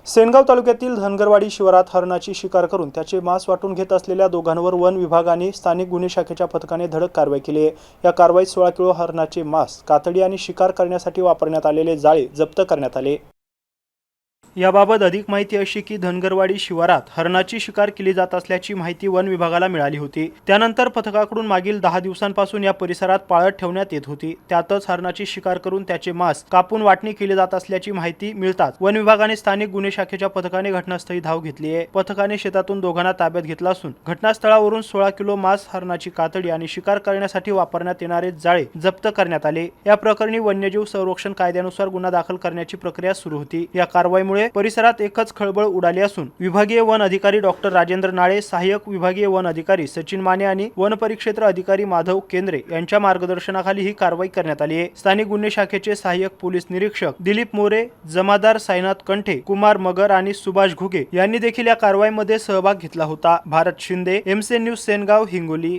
सेनगाव तालुक्यातील धनगरवाडी शिवारात हरणाची शिकार करून त्याचे मांस वाटून घेत असलेल्या दोघांवर वन विभाग आणि स्थानिक गुन्हे शाखेच्या पथकाने धडक कारवाई केली आहे। या कारवाईत 16 किलो हरणाचे मांस, कातडी आणि शिकार करण्यासाठी वापरण्यात आलेले जाळे जप्त करण्यात आले। याबाबत अधिक माहिती अशी की धनगरवाडी शिवारात हरणाची शिकार केली जात असल्याची माहिती वन विभागाला मिळाली होती। त्यानंतर पथकाकडून मागील 10 दिवसांपासून या परिसरात पाळत ठेवण्यात येत होती। त्यातच हरणाची शिकार करून त्याचे मांस कापून वाटणी केली जात असल्याची माहिती मिळताच वन विभागाने स्थानिक गुन्हे शाखेच्या पथकाने घटनास्थळी धाव घेतली आहे। पथकाने शेतातून दोघांना ताब्यात घेतला असून घटनास्थळावरून 16 किलो मांस, हरणाची कातडी आणि शिकार करण्यासाठी वापरण्यात येणारे जाळे जप्त करण्यात आले। या प्रकरणी वन्यजीव संरक्षण कायद्यानुसार गुन्हा दाखल करण्याची प्रक्रिया सुरू होती। या कारवाईमुळे परिसरात एकच खळबळ उडाली असून विभागीय वन अधिकारी डॉक्टर राजेंद्र नाळे, सहाय्यक विभागीय वन अधिकारी सचिन माने आणि वन परिक्षेत्र अधिकारी माधव केंद्रे यांच्या मार्गदर्शनाखाली ही कारवाई करण्यात आली आहे। स्थानिक गुन्हे शाखेचे सहाय्यक पोलीस निरीक्षक दिलीप मोरे, जमादार साईनाथ कंठे, कुमार मगर आणि सुभाष घुगे यांनी देखील या कारवाईमध्ये सहभाग घेतला होता। Bharat Shinde, MC news, Sengaon, Hingoli.